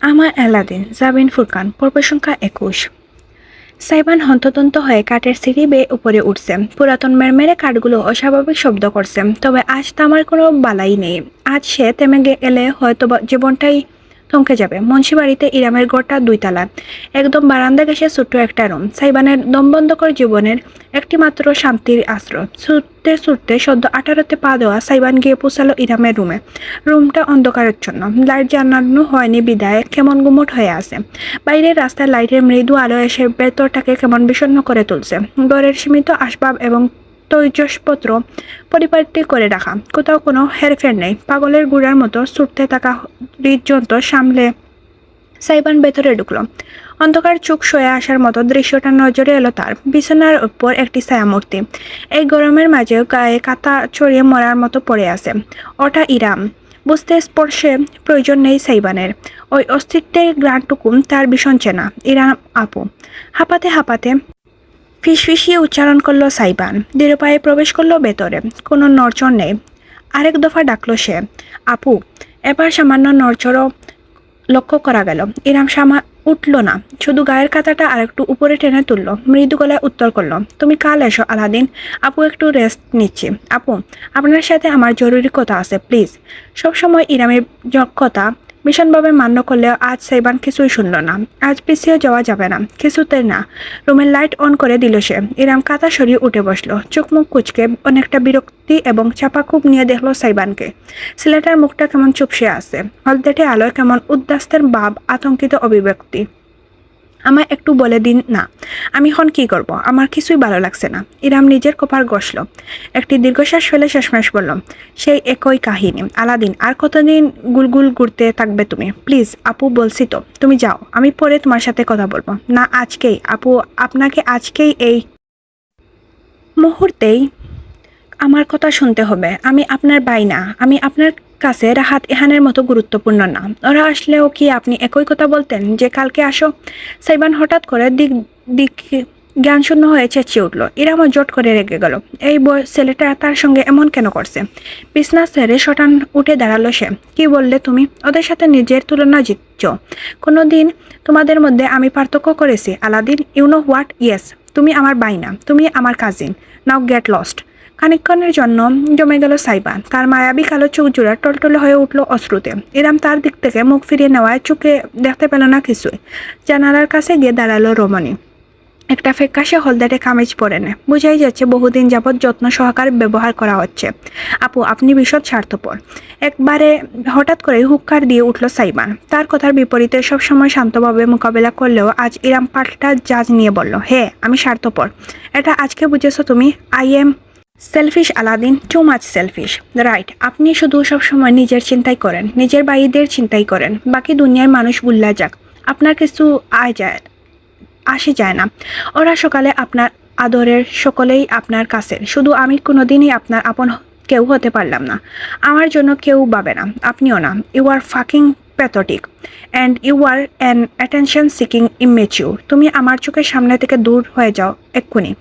আমার অ্যালাদিন জাবিন ফুরকান পর্ব সংখ্যা ২১। সাইবান হন্তদন্ত হয়ে কাঠের সিঁড়ি বেয়ে উপরে উঠছে। পুরাতন মেরমেরে কাঠগুলো অস্বাভাবিক শব্দ করছে, তবে আজ তামার কোনো বালাই নেই। আজ সে থেমে গেলে হয়তো জীবনটাই থমকে যাবে। মুন্সিবাড়িতে ইরামের ঘরটা ২ তলা, একদম বারান্দা ঘেঁষে ছোট্ট একটা রুম। সাইবানের দমবন্ধকর জীবনের একটি মাত্র শান্তির আশ্রয়। ছুটতে ছুটতে সদ্য 18তে পা দেওয়া সাইবান গিয়ে পৌঁছালো ইরামের রুমে। রুমটা অন্ধকারাচ্ছন্ন, লাইট জ্বালানো হয়নি বিদায় কেমন গুমট হয়ে আছে। বাইরের রাস্তায় লাইটের মৃদু আলো এসে ভেতরটাকে কেমন বিষণ্ণ করে তুলছে। ঘরের সীমিত আসবাব এবং তৈজসপত্র পরিপাটি করে রাখা, কোথাও কোনো হেরফের নেই। পাগলের গুড়ার মতো ছুটতে থাকা হৃদযন্ত্র সামলে সাইবান ভেতরে ঢুকলো। অন্ধকার চোখ সয়ে আসার মতো দৃশ্যটা নজরে এলো তার। বিছানার উপর একটি ছায়ামূর্তি, এই গরমের মাঝেও গায়ে কাঁথা ছড়িয়ে মরার মতো পড়ে আছে। ওটা ইরাম। বুঝতে স্পর্শে প্রয়োজন নেই সাইবানের, ওই অস্তিত্বের গ্রানটুকু তার ভীষণ চেনা। ইরাম আপু। হাঁপাতে হাঁপাতে ফিসফিসিয়ে উচ্চারণ করলো সাইবান। দৃঢ় পায়ে প্রবেশ করলো ভেতরে। কোনো নড়চড় নেই। আরেক দফা ডাকলো সে, আপু। এবার সামান্য নড়চড়ও লক্ষ্য করা গেল। ইরাম উঠল না, শুধু গায়ের কাঁথাটা আরেকটু উপরে টেনে তুললো। মৃদু গলায় উত্তর করলো, তুমি কাল এসো আলাদিন। আপু একটু রেস্ট নিচ্ছি। আপু, আপনার সাথে আমার জরুরি কথা আছে, প্লিজ। সবসময় ইরামের কথা ভীষণভাবে মান্য করলেও আজ সাইবান কিছুই শুনল না। আজ পিছিয়ে যাওয়া যাবে না, কিছুতে না। রুমের লাইট অন করে দিল সে। ইরাম কাঁথা সরিয়ে উঠে বসলো, চোখ মুখ কুচকে অনেকটা বিরক্তি এবং চাপা খুব নিয়ে দেখলো সাইবানকে। ছেলেটার মুখটা কেমন চুপসে আছে, হলদেটে আলোয় কেমন উদ্বাস্তের ভাব, আতঙ্কিত অভিব্যক্তি। আমায় একটু বলে দিন না, আমি এখন কি করব? আমার কিছুই ভালো লাগছে না। ইরাম নিজের কপাল ঘষল, একটি দীর্ঘশ্বাস ফেলে শেষমেশ বলল, সেই একই কাহিনী আলাদিন। আর কতদিন গুলগুল ঘুরতে থাকবে তুমি? প্লিজ আপু, বলছি তো, তুমি যাও, আমি পরে তোমার সাথে কথা বলবো। না, আজকেই আপু, আপনাকে আজকেই, এই মুহূর্তেই আমার কথা শুনতে হবে। আমি আপনার ভাই না, আমি আপনার কাছে রাহাত এহানের মতো গুরুত্বপূর্ণ না। ওরা আসলেও কি আপনি একই কথা বলতেন যে কালকে আসো? সাইবান হঠাৎ করে দিক দিক জ্ঞানশূন্য হয়ে চেঁচিয়ে উঠল। ইরামও জট করে রেগে গেল। এই ছেলেটা তার সঙ্গে এমন কেন করছে? বিছনা ছেড়ে শটান উঠে দাঁড়ালো সে। কি বললে তুমি? ওদের সাথে নিজের তুলনা জিতছ? কোনোদিন তোমাদের মধ্যে আমি পার্থক্য করেছি Aladin? You know what? Yes, তুমি আমার ভাই না, তুমি আমার কাজিন। Now get lost. খানিকক্ষণের জন্য জমে গেল সাইবান। তার মায়াবী কালো চোখ জোড়া টলটলে হয়ে উঠল অশ্রুতে। ইরাম তার দিক থেকে মুখ ফিরিয়ে নেওয়ায় চোখে দেখতে পেল না কিছুই। জানালার কাছে গিয়ে দাঁড়ালো রমণী। একটা ফ্যাকাশে হলদেটে কামিজ পরে নেয়, বোঝাই যাচ্ছে বহুদিন যাবৎ যত্ন সহকারে ব্যবহার করা হচ্ছে। আপু, আপনি ভীষণ স্বার্থপর। একবারে হঠাৎ করে হুক্কার দিয়ে উঠল সাইবান। তার কথার বিপরীতে সবসময় শান্তভাবে মোকাবেলা করলেও আজ ইরাম পাল্টা জাজ নিয়ে বলল, হে, আমি স্বার্থপর? এটা আজকে বুঝেছো তুমি? I am selfish Aladdin, too much selfish. Right, আপনি শুধু সবসময় নিজের চিন্তাই করেন, নিজের ভাইদের চিন্তাই করেন। বাকি দুনিয়ার মানুষ গুল্লা যাক, আপনার কিছু আসে যায় না। ওরা সকালে আপনার আদরের, সকলেই আপনার কাছের, শুধু আমি কোনোদিনই আপনার আপন কেউ হতে পারলাম না। আমার জন্য কেউ ভাবে না, আপনিও না। You are fucking pathetic and you are an attention seeking immature. তুমি আমার চোখের সামনে থেকে দূর হয়ে যাও এক্ষুনি।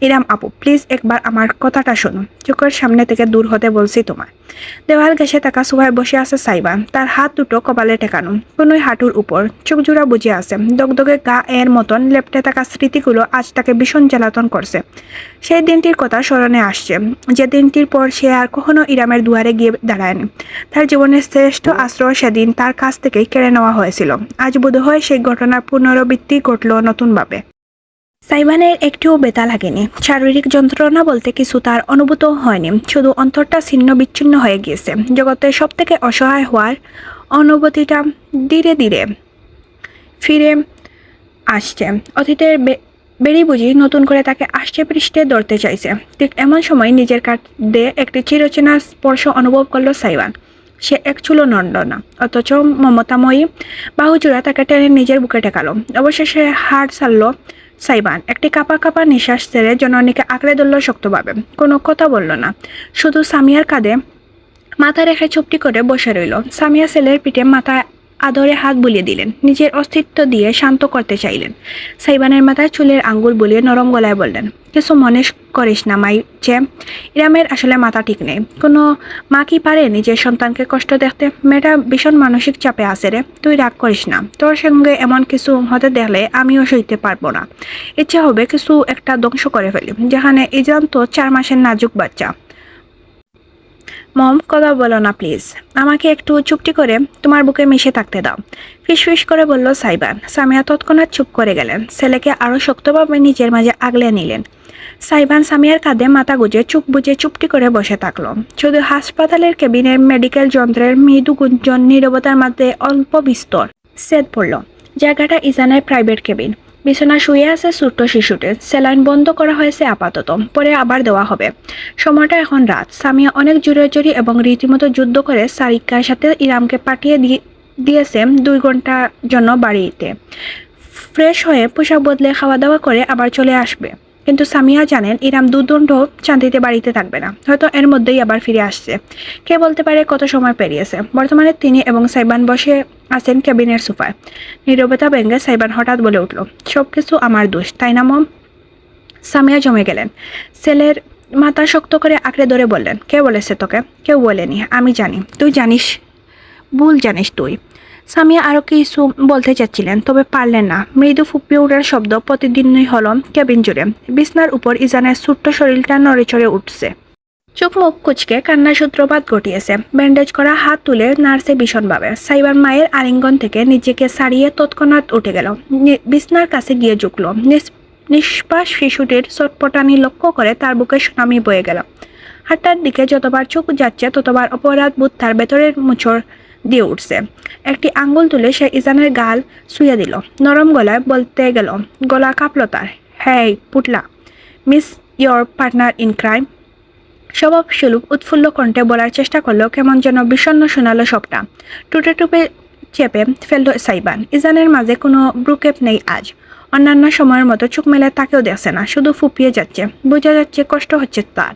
ইরাম আপু, প্লিজ একবার আমার কথাটা শোনো। চোখের সামনে থেকে দূর হতে বলছি তোমায়। দেওয়াল ঘেঁষে থাকা সোফায় বসে আছে সাইবান, তার হাত দুটো কপালে টেকানো, কোনোই হাঁটুর উপর, চোখ জোড়া বুঝে আছে। দগদগে গা এর মতন লেপটে থাকা স্মৃতিগুলো আজ তাকে ভীষণ জ্বালাতন করছে। সেই দিনটির কথা স্মরণে আসছে, যে দিনটির পর সে আর কখনো ইরামের দুয়ারে গিয়ে দাঁড়ায়নি। তার জীবনের শ্রেষ্ঠ আশ্রয় সেদিন তার কাছ থেকেই কেড়ে নেওয়া হয়েছিল। আজ বোধহয় সেই ঘটনার পুনরাবৃত্তি ঘটল নতুনভাবে। সাইবানের একটুও ব্যথা লাগেনি, শারীরিক যন্ত্রণা বলতে কিছু তার অনুভূত হয়নি, শুধু অন্তরটা ছিন্ন বিচ্ছিন্ন হয়ে গিয়েছে। জগতের সব থেকে অসহায় হওয়ার অনুভূতিটা ধীরে ধীরে ফিরে আসছে। অতীতের বেরি বুঝি নতুন করে তাকে আষ্টে পৃষ্ঠে ধরতে চাইছে। ঠিক এমন সময় নিজের কাঁধে একটি চিরচেনা স্পর্শ অনুভব করলো সাইবান। সে এক চুলো নড়ল না, অথচ মমতাময়ী বাহুজোড়া তাকে টেনে নিজের বুকে টেকালো। অবশেষে হাড় ছাড়ল সাইবান। একটি কাঁপা কাঁপা নিঃশ্বাস ছেড়ে জননীকে আঁকড়ে ধরল শক্তভাবে। কোনো কথা বলল না, শুধু সামিয়ার কাঁধে মাথা রেখে চুপটি করে বসে রইল। সামিয়া ছেলের পিঠে মাথা আদরে হাত বুলিয়ে দিলেন, নিজের অস্তিত্ব দিয়ে শান্ত করতে চাইলেন। সাইবানের মাথায় চুলের আঙ্গুল বুলিয়ে নরম গলায় বললেন, কিছু মনে করিস না মাই যে, ইরামের আসলে মাথা ঠিক নেই। কোনো মা কি পারে নিজের সন্তানকে কষ্ট দেখতে? মেয়েটা ভীষণ মানসিক চাপে আছে রে, তুই রাগ করিস না। তোর সঙ্গে এমন কিছু হতে দেখলে আমিও সইতে পারবো না। ইচ্ছে হবে কিছু একটা ধ্বংস করে ফেলি, যেখানে ইজান তো 4 মাসের নাজুক বাচ্চা। মম, কথা বলো না প্লিজ, আমাকে একটু চুপটি করে তোমার বুকে মিশে থাকতে দাও, ফিসফিস করে বলল সাইবান। সামিয়া তৎক্ষণাৎ চুপ করে গেলেন, ছেলেকে আরো শক্তভাবে নিজের মাঝে আগলে নিলেন। সাইবান সামিয়ার কাঁধে মাথা গুজে চুপ বুজে চুপটি করে বসে থাকলো। শুধু হাসপাতালের কেবিনের মেডিকেল যন্ত্রের মৃদু গুঞ্জন নীরবতার মধ্যে অল্প বিস্তর সেদ পড়ল। জায়গাটা ইজানের প্রাইভেট কেবিন। বিছানা শুয়ে আছে ছোট্ট শিশুটি। স্যালাইন বন্ধ করা হয়েছে আপাতত, পরে আবার দেওয়া হবে। সময়টা এখন রাত। সামিয়া অনেক জোরাজুরি এবং রীতিমতো যুদ্ধ করে সারিকার সাথে ইরামকে পাঠিয়ে দিয়েছে 2 ঘন্টার জন্য বাড়িতে। ফ্রেশ হয়ে পোশাক বদলে খাওয়া দাওয়া করে আবার চলে আসবে। কিন্তু সামিয়া জানেন ইরাম দুদণ্ড শান্তিতে বাড়িতে থাকবে না, হয়তো এর মধ্যেই আবার ফিরে আসছে। কে বলতে পারে কত সময় পেরিয়েছে। বর্তমানে তিনি এবং সাইবান বসে আছেন কেবিনের সোফায়। নীরবতা ভেঙে সাইবান হঠাৎ বলে উঠল, সবকিছু আমার দোষ, তাই না মম? সামিয়া জমে গেলেন। ছেলের মাথা শক্ত করে আঁকড়ে ধরে বললেন, কে বলেছে তোকে? কেউ বলেনি, আমি জানি। তুই জানিস, ভুল জানিস তুই। সামিয়া আরও কিছু বলতে চাচ্ছিলেন, তবে পারলেন না। মৃদু ফুপিয়ে ওঠার শব্দ প্রতিদিনই হলো কেবিন জুড়ে। বিছনার উপর ইজানের ছোট্ট শরীরটা নড়েচড়ে উঠছে। চোখ মুখ কুচকে কান্নার সূত্রপাত ঘটিয়েছে। ব্যান্ডেজ করা হাত তুলে নার্সে ভীষণভাবে। সাইবার মায়ের আলিঙ্গন থেকে নিজেকে ছাড়িয়ে তৎক্ষণাৎ উঠে গেল। বিছনার কাছে গিয়ে ঝুঁকল। নিষ্পাস শিশুটির চটপটানি লক্ষ্য করে তার বুকে সুনামি বয়ে গেল। হাতটার দিকে যতবার চোখ যাচ্ছে ততবার অপরাধ বোধ তার ভেতরের মুচড় দিয়ে উঠছে। একটি আঙ্গুল তুলে সে ইজানের গাল ছুঁয়ে দিল। নরম গলায় বলতে গেল, গলা কাঁপল তার, হ্যাঁ পুটলা, miss your partner in crime. স্বভাব সুলভ উৎফুল্ল কণ্ঠে বলার চেষ্টা করলো, কেমন যেন বিষণ্ণ শোনালো সবটা। টুটে টুপে চেপে ফেলল সাইবান। ইজানের মাঝে কোনো ব্রুকেপ নেই আজ। অন্যান্য সময়ের মতো চোখ মেলে তাকেও দেখছে না, শুধু ফুপিয়ে যাচ্ছে। বোঝা যাচ্ছে কষ্ট হচ্ছে তার।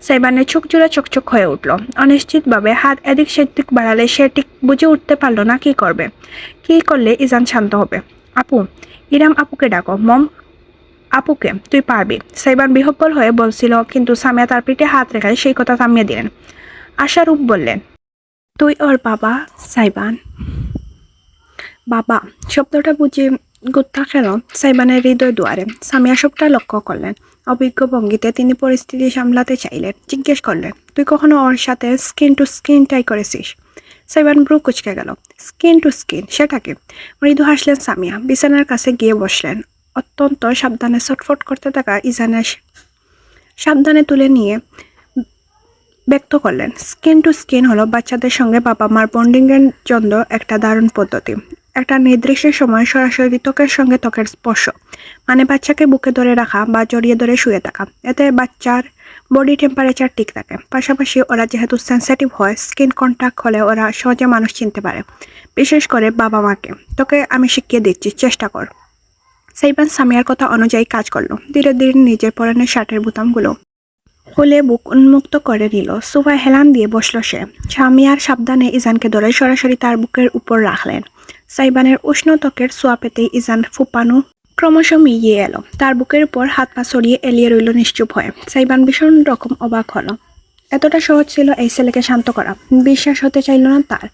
সাইবানের চোখ জোড়া চকচক হয়ে উঠল। অনিশ্চিতভাবে হাত এদিক সেদিক বাড়ালে সে ঠিক বুঝে উঠতে পারল না কি করবে। কি করলে ইজান শান্ত হবে। আপু, ইরাম আপুকে ডাকো। মম, আপুকে, তুই পারবি, সাইবান বিহ্বল হয়ে বলছিল, কিন্তু সামিয়া তার পিঠে হাত রেখে সেই কথা থামিয়ে দিলেন। আশারূপ বললেন, তুই ওর বাবা সাইবান। বাবা শব্দটা বুঝে গুত্তা খেল সাইবানের হৃদয় দুয়ারে। সামিয়া সবটা লক্ষ্য করলেন। অভিজ্ঞ ভঙ্গিতে তিনি পরিস্থিতি সামলাতে চাইলেন। জিজ্ঞেস করলেন, তুই কখনো ওর সাথে স্কিন টু স্কিন ট্রাই করেছিস? সাইবান ব্রু কুচকে গেল। স্কিন টু স্কিন, সেটাকে? মৃদু হাসলেন সামিয়া। বিছানার কাছে গিয়ে বসলেন। অত্যন্ত সাবধানে ছটফট করতে থাকা ইজানের সাবধানে তুলে নিয়ে ব্যক্ত করলেন, স্কিন টু স্কিন হলো বাচ্চাদের সঙ্গে বাবা মার বন্ডিংয়ের জন্য একটা দারুণ পদ্ধতি। একটা নির্দিষ্ট সময় সরাসরি ত্বকের সঙ্গে ত্বকের স্পর্শ, মানে বাচ্চাকে বুকে ধরে রাখা বা জড়িয়ে ধরে শুয়ে থাকা। এতে বাচ্চার বডি টেম্পারেচার ঠিক থাকে। পাশাপাশি ওরা যেহেতু সেন্সিটিভ হয়, স্কিন কন্ট্যাক্ট হলে ওরা সহজে মানুষ চিনতে পারে, বিশেষ করে বাবা মাকে। তোকে আমি শিখিয়ে দিচ্ছি, চেষ্টা কর। সাইবান সামিয়ার কথা অনুযায়ী কাজ করলো। ধীরে ধীরে নিজের পরনের শার্টের বোতামগুলো খুলে বুক উন্মুক্ত করে নিল। সোফায় হেলান দিয়ে বসলো সে। সামিয়ার সাবধানে ইজানকে ধরে সরাসরি তার বুকের উপর রাখলেন। সাইবানের উষ্ণ ত্বকের ছোঁয়া পেতেই ইজান ফুপানো ক্রমশ মিলিয়ে এলো। তার বুকের উপর হাত পা ছড়িয়ে এলিয়ে রইল নিশ্চুপ হয়ে। সাইবান ভীষণ রকম অবাক হলো। এতটা সহজ ছিল এই ছেলেকে শান্ত করা। বিশ্বাস হতে চাইল না তার।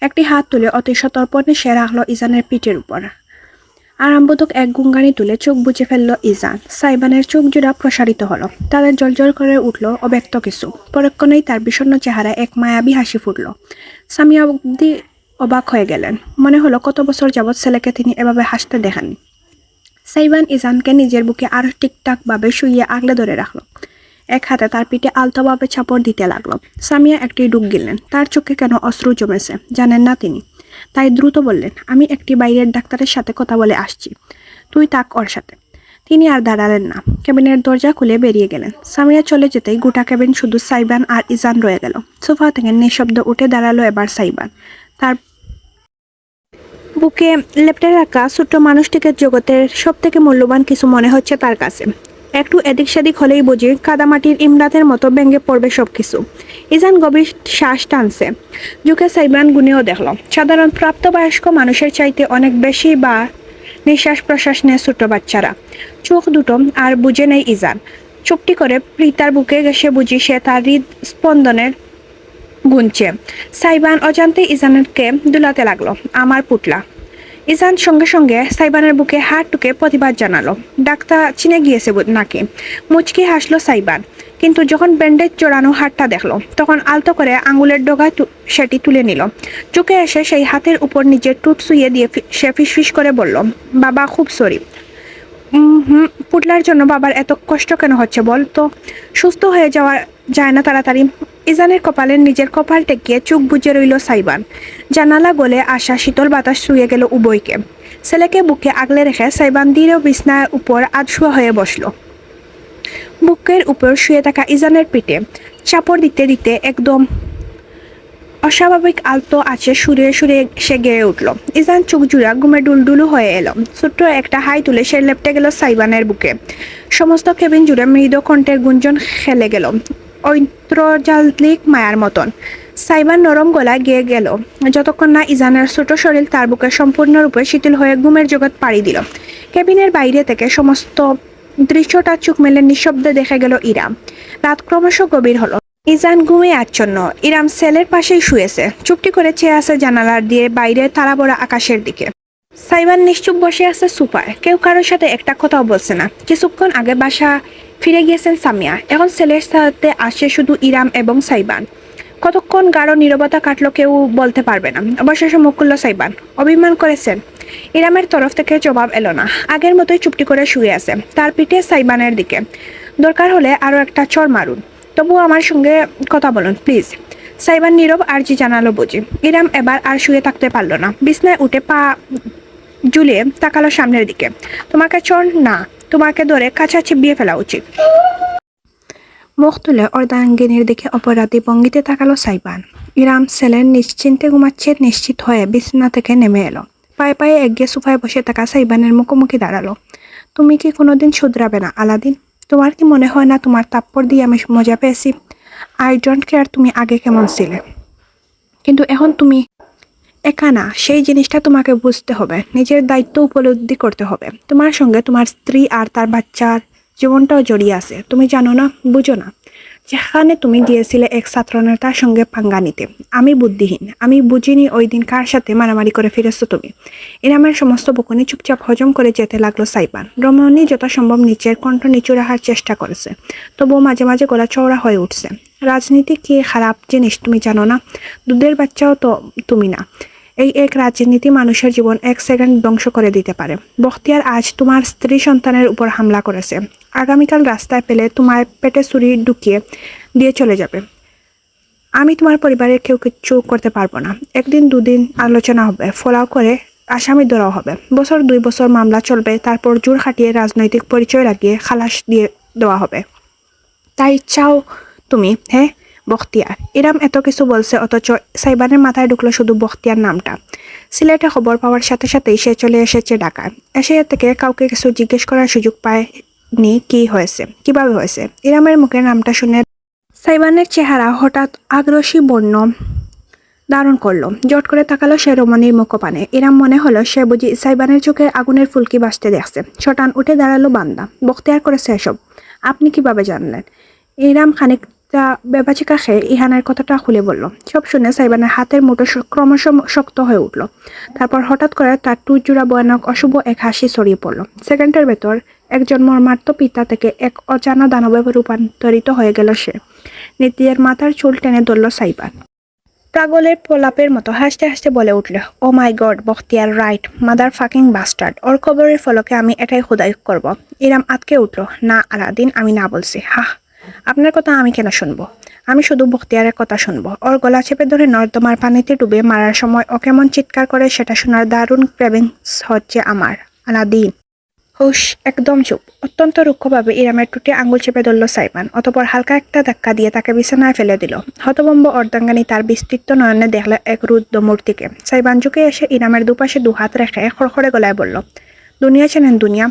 একটি হাত তুলে অতি সতর্পণে সে রাখলো ইজানের পিঠের উপর। আরামবোধক এক গুঙ্গানি তুলে চোখ বুজে ফেলল ইজান। সাইবানের চোখ জোড়া প্রসারিত হলো। তাদের জলজল করে উঠল অব্যক্ত কিছু। পরক্ষণেই তার বিষণ্ণ চেহারায় এক মায়াবী হাসি ফুটল। সামিয়া অবধি অবাক হয়ে গেলেন। মনে হলো কত বছর যাবৎ ছেলেকে তিনি এভাবে হাসতে দেখেননি। সাইবান ইজানকে নিজের বুকে আরো ঠিকঠাকভাবে শুইয়ে আগলে ধরে রাখলো। এক হাতে তার পিঠে আলতোভাবে চাপড় দিতে লাগলো। সামিয়া একটি ডুব গিললেন। তার চোখে কেন অশ্রু জমেছে জানেন না তিনি। তাই দ্রুত বললেন, আমি একটি বাইরের ডাক্তারের সাথে কথা বলে আসছি, তুই থাক ওর সাথে। তিনি আর দাঁড়ালেন না, কেবিনের দরজা খুলে বেরিয়ে গেলেন। সামিয়া চলে যেতেই গোটা কেবিন শুধু সাইবান আর ইজান রয়ে গেল। সোফা থেকে নিঃশব্দ উঠে দাঁড়ালো এবার সাইবান। তার বুকে লেপ্টে রাখা ছোট্ট মানুষটিকে জগতের সব থেকে মূল্যবান কিছু মনে হচ্ছে তার কাছে। একটু এদিক সেদিক হলেই বুঝি কাদামাটির ইমরাতের মতো ভেঙে পড়বে সবকিছু। ইজান গভীর শ্বাস টানছে, যুগে সাইবান গুনেও দেখল সাধারণ প্রাপ্তবয়স্ক মানুষের চাইতে অনেক বেশি বা নিঃশ্বাস প্রশ্বাস নেয় ছোট বাচ্চারা। চোখ দুটো আর বুঝে নেই ইজান। চুপটি করে প্রীতার বুকে ঘেসে বুঝি সে তার হৃদস্পন্দনের গুনছে। সাইবান অজান্তে ইজানকে দুলাতে লাগলো, আমার পুটলা। ইজান সঙ্গে সঙ্গে সাইবানের বুকে হাত টুকে প্রতিবাদ জানালো, ডাক্তার চিনে গিয়েছে নাকি? মুচকি হাসলো সাইবান, কিন্তু যখন ব্যান্ডেজ জড়ানো হাতটা দেখলো তখন আলতো করে আঙুলের ডগায় সেটি তুলে নিল। চোখে এসে সেই হাতের উপর নিজের টুট শুইয়ে দিয়ে সে ফিসফিস করে বলল, বাবা খুব সরি। পুটলার জন্য বাবার এত কষ্ট কেন হচ্ছে বল তো? সুস্থ হয়ে যাওয়া যায় না তাড়াতাড়ি? ইজানের কপালে নিজের কপাল টেকিয়ে চোখ বুজে রইল সাইবান। জানালা গলে আসা শীতল বাতাস শুয়ে গেল উভয়কে। ছেলেকে বুকে আগলে রেখে সাইবান ধীরে বিছনার উপর আধশোয়া হয়ে বসলো। বুকের উপর শুয়ে থাকা ইজানের পিঠে চাপড় দিতে দিতে একদম অস্বাভাবিক আলতো আছে সুরে সুরে সে গেয়ে উঠল। ইজান চোখ জুড়া ঘুমে ডুলডুলু হয়ে এলো। ছোট্ট একটা হাই তুলে সে লেপটে গেল সাইবানের বুকে। সমস্ত কেবিন জুড়ে মৃদু কণ্ঠের গুঞ্জন খেলে গেল, ঐন্দ্রজালিক মায়ার মতন। সাইবান নরম গলায় গেয়ে গেল যতক্ষণ না ইজানের ছোট শরীর তার বুকে সম্পূর্ণরূপে শিথিল হয়ে ঘুমের জগৎ পাড়ি দিল। কেবিনের বাইরে থেকে সমস্ত দৃশ্যটা চোখ মেলে নিঃশব্দে দেখে গেল ইরাম। রাত ক্রমশ গভীর হলো। ইজান ঘুমে আচ্ছন্ন। ইরাম সেলের পাশেই শুয়েছে, চুপটি করে চেয়ে আছে জানালার দিয়ে বাইরে তারাভরা আকাশের দিকে। সাইবান নিশ্চুপ বসে আছে সোফায়, কেউ কারোর সাথে একটা কথাও বলছে না। কিছুক্ষণ আগে বাসা ফিরে গিয়েছেন সামিয়া, এখন সেলের সাথে আসে শুধু ইরাম এবং সাইবান। কতক্ষণ গাঢ় নীরবতা কাটলো কেউ বলতে পারবে না। অবশেষে মুখ খুলল সাইবান, অভিমান করেছেন? ইরামের তরফ থেকে জবাব এলো না। আগের মতোই চুপটি করে শুয়ে আছে, তার পিঠে সাইবানের দিকে। দরকার হলে আরও একটা চড় মারুন, তবুও আমার সঙ্গে কথা বলুন প্লিজ। সাইবান নীরব আর্জি জানালো বুঝি। ইরাম এবার আর শুয়ে থাকতে পারলো না, বিছনায় উঠে পা ঝুলিয়ে তাকালো সামনের দিকে। তোমাকে চড় না, তোমাকে ধরে কাছা চিবিয়ে ফেলা উচিত। মুখ তুলে অর্ধাঙ্গিনীর দিকে অপরাধী ভঙ্গিতে তাকালো সাইবান। ইরাম সেলেন নিশ্চিন্তে ঘুমাচ্ছে নিশ্চিত হয়ে বিছনা থেকে নেমে এলো। পায়ে পায়ে এগিয়ে সোফায় বসে থাকা সাইবানের মুখোমুখি দাঁড়ালো। তুমি কি কোনোদিন শুধরাবে না আলাদিন? তোমার কি মনে হয় না তোমার তাপ্পড় দিয়ে আমি মজা পেয়েছি? আই ডোন্ট কেয়ার তুমি আগে কেমন ছিলে, কিন্তু এখন তুমি একা না। সেই জিনিসটা তোমাকে বুঝতে হবে, নিজের দায়িত্ব উপলব্ধি করতে হবে। তোমার সঙ্গে তোমার স্ত্রী আর তার বাচ্চার জীবনটাও জড়িয়ে আছে, তুমি জানো না? বুঝো না? যেখানে তুমি গিয়েছিলে এক ছাত্রনেতার সঙ্গে পাঙ্গা নিতে। আমি বুদ্ধিহীন, আমি বুঝিনি ওই দিন কার সাথে মারামারি করে ফিরেছো তুমি। ইরামের সমস্ত বকুনি চুপচাপ হজম করে যেতে লাগলো সাইবান। রমণী যথাসম্ভব নিচের কণ্ঠ নিচু রাখার চেষ্টা করেছে, তবুও মাঝে মাঝে গলা চওড়া হয়ে উঠছে। রাজনীতি কি খারাপ জিনিস তুমি জানো না? দুধের বাচ্চাও তো তুমি না। এই এক রাজনীতি মানুষের জীবন এক সেকেন্ড ধ্বংস করে দিতে পারে। বখতিয়ার আজ তোমার স্ত্রী সন্তানের উপর হামলা করেছে, আগামীকাল রাস্তায় পেলে তোমার পেটে ছুরি ঢুকিয়ে দিয়ে চলে যাবে। আমি তোমার পরিবারের কেউ কিচ্ছু করতে পারবো না। একদিন দুদিন আলোচনা হবে, ফলাও করে আসামি ধরাও হবে, বছর 2 বছর মামলা চলবে, তারপর জোর খাটিয়ে রাজনৈতিক পরিচয় লাগিয়ে খালাস দিয়ে দেওয়া হবে। তাই চাও তুমি? হ্যাঁ বখতিয়ার। ইরাম এত কিছু বলছে, অথচ সাইবানের মাথায় ঢুকলো শুধু বখতিয়ার নামটা। সিলেটে খবর পাওয়ার সাথে সাথেই সে চলে এসেছে ঢাকায়। এসে থেকে কাউকে কিছু জিজ্ঞেস করার সুযোগ পায়নি কি হয়েছে, কিভাবে হয়েছে। ইরামের মুখে নামটা শুনে সাইবানের চেহারা হঠাৎ আগ্রসী বর্ণ ধারণ করলো। জট করে তাকালো সে রমণীর মুখপানে। ইরাম মনে হলো সে বুঝি সাইবানের চোখে আগুনের ফুলকি বাসতে দেখছে। শটান উঠে দাঁড়ালো বান্দা, বখতিয়ার করেছে এসব? আপনি কিভাবে জানলেন? ইরাম খানিকটা বেবাচিকা খেয়ে ইহানের কথাটা খুলে বলল। সব শুনে সাইবানের হাতের মুঠো ক্রমশ শক্ত হয়ে উঠল। তারপর হঠাৎ করে তার টুজোড়া ভয়ানক অশুভ এক হাসি ছড়িয়ে পড়ল। সেকেন্ডের ভেতর একজন মর্মার্থ পিতা থেকে এক অজানা দানবে রূপান্তরিত হয়ে গেল সে। নিজের মাথার চুল টেনে ধরল সাইবান। পাগলের প্রলাপের মতো হাসতে হাসতে বলে উঠল, oh my god, Bakhtiyar right, mother fucking bastard. ওর খবরের ফলকে আমি এটাই খোদাই করব। ইরাম আটকে উঠল। না আলাদিন, আমি না বলছি। হাহ, আপনার কথা আমি কেন শুনবো? আমি শুধু বখতিয়ারের কথা শুনবো। ওর গলা চেপে ধরে নর্দমার পানিতে ডুবে মারার সময় ও কেমন চিৎকার করে সেটা শোনার দারুণ ক্রেভিংস হচ্ছে আমার। আলাদিন হুশ, একদম চুপ। অত্যন্ত রুক্ষভাবে ইরামের টুটে আঙুল চেপে ধরল সাইবান, অতপর হালকা একটা ধাক্কা দিয়ে তাকে বিছানায় ফেলে দিল। হতভম্ব অর্ধাঙ্গানী তার বিস্তৃত নয়নে দেখল এক রুদ্র মূর্তিকে। সাইবান ঝুঁকে এসে ইরামের দুপাশে 2 হাত রেখে খড়খড়ে গলায় বলল, দুনিয়া চেনেন? দুনিয়া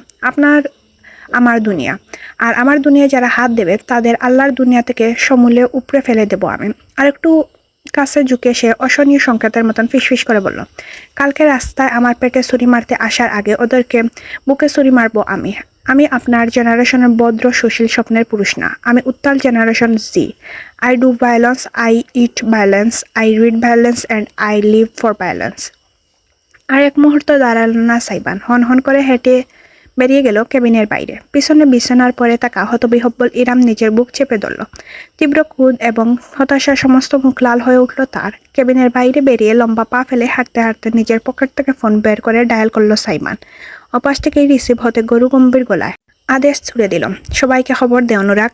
আমার দুনিয়া। আর আমার দুনিয়ায় যারা হাত দেবে তাদের আল্লাহর দুনিয়া থেকে সমূলে উপড়ে ফেলে দেব আমি। আর একটু কাছে ঝুঁকে সে অশনীয় সংকেতের মতন ফিসফিস করে বলল, কালকে রাস্তায় আমার পেটে ছুরি মারতে আসার আগে ওদেরকে বুকে ছুরি মারবো আমি। আমি আপনার জেনারেশনের ভদ্র সুশীল স্বপ্নের পুরুষ না, আমি উত্তাল generation Z. I do violence, I eat violence, I read violence and I live for violence. আর এক মুহূর্ত দাঁড়াল না সাইবান, হন হন করে হেঁটে বেরিয়ে গেল কেবিনের বাইরে। পিছনে বিছানার পরে তাকা হতবিহব্বল ইরাম নিজের বুক চেপে ধরল। তীব্র ক্রোধ এবং হতাশার সমস্ত মুখ লাল হয়ে উঠল তার। কেবিনের বাইরে বেরিয়ে লম্বা পা ফেলে হাঁটতে হাঁটতে নিজের পকেট থেকে ফোন বের করে ডায়াল করলো সাইমান। অপাশ থেকেই রিসিভ হতে গরু গম্ভীর গলায় আদেশ ছুড়ে দিল, সবাইকে খবর দে অনুরাগ,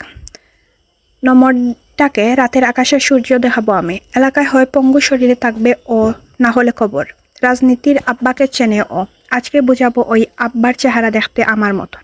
নম্বরটাকে রাতের আকাশের সূর্য দেখাবো আমি। এলাকায় হয় পঙ্গু শরীরে থাকবে ও, না হলে খবর। রাজনীতির আব্বাকে চেনে ও, আজকে বুঝাবো ওই আব্বার চেহারা দেখতে আমার মতন।